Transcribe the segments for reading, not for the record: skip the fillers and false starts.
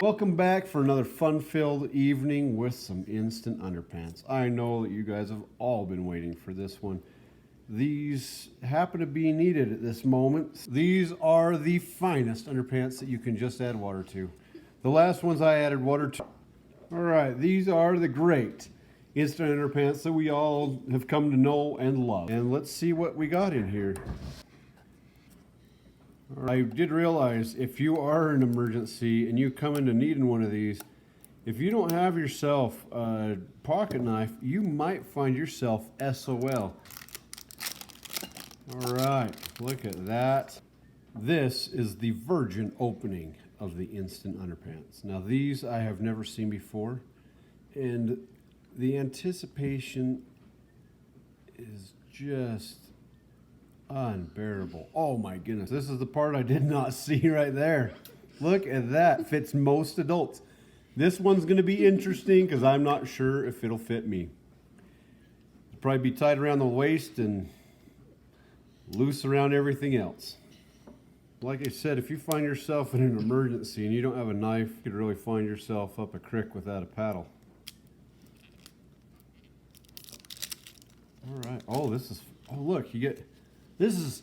Welcome back for another fun-filled evening with some instant underpants. I know that you guys have all been waiting for this one. These happen to be needed at this moment. These are the finest underpants that you can just add water to. The last ones I added water to. All right, these are the great instant underpants that we all have come to know and love. And let's see what we got in here. I did realize if you are in an emergency and you come into needing one of these, if you don't have yourself a pocket knife, you might find yourself SOL. All right, look at that. This is the virgin opening of the instant underpants. Now these I have never seen before, and the anticipation is just unbearable. Oh my goodness, this is the part I did not see right there. Look at that, fits most adults. This one's gonna be interesting because I'm not sure if it'll fit me. It'll probably be tied around the waist and loose around everything else. Like I said, if you find yourself in an emergency and you don't have a knife, you could really find yourself up a creek without a paddle. All right, oh look, you get, this is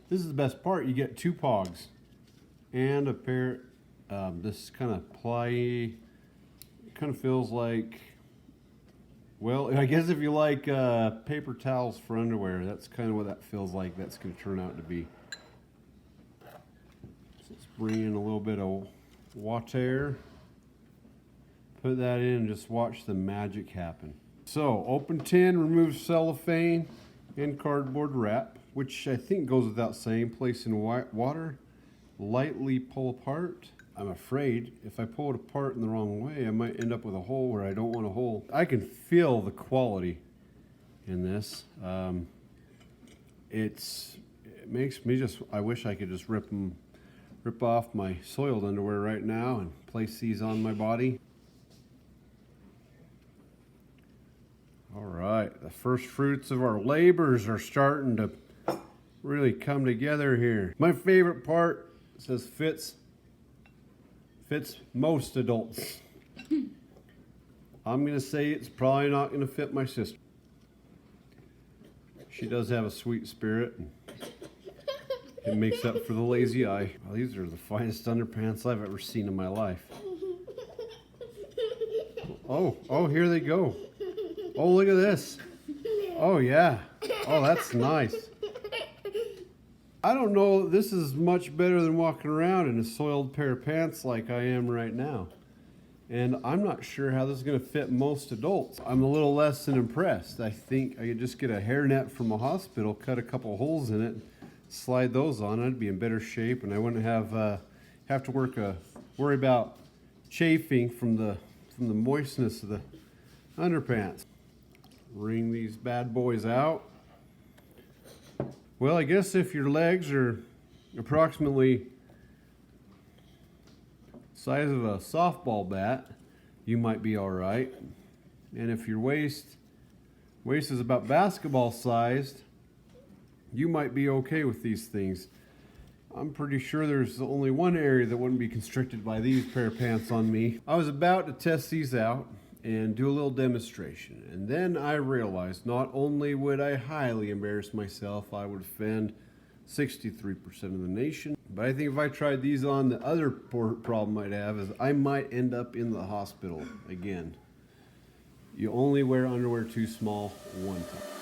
the best part. You get 2 pogs and a pair, this kind of ply, kind of feels like, well, I guess if you like paper towels for underwear, that's kind of what that feels like that's going to turn out to be. So let's bring in a little bit of water, put that in, and just watch the magic happen. So, open tin, remove cellophane and cardboard wrap, which I think goes without saying. Place in water, lightly pull apart. I'm afraid if I pull it apart in the wrong way, I might end up with a hole where I don't want a hole. I can feel the quality in this. It makes me just, I wish I could just rip off my soiled underwear right now and place these on my body. All right, the first fruits of our labors are starting to really come together here. My favorite part says fits most adults. I'm gonna say it's probably not gonna fit my sister. She does have a sweet spirit, and it makes up for the lazy eye. Well, these are the finest underpants I've ever seen in my life. Oh, here they go. Oh, look at this. Oh yeah, oh that's nice. I don't know, this is much better than walking around in a soiled pair of pants like I am right now. And I'm not sure how this is gonna fit most adults. I'm a little less than impressed. I think I could just get a hairnet from a hospital, cut a couple holes in it, slide those on, I'd be in better shape, and I wouldn't have to worry about chafing from the moistness of the underpants. Wring these bad boys out. Well, I guess if your legs are approximately the size of a softball bat, you might be all right. And if your waist is about basketball sized, you might be okay with these things. I'm pretty sure there's only one area that wouldn't be constricted by these pair of pants on me. I was about to test these out and do a little demonstration, and then I realized not only would I highly embarrass myself, I would offend 63% of the nation, but I think if I tried these on, the other problem I'd have is I might end up in the hospital again. You only wear underwear too small one time.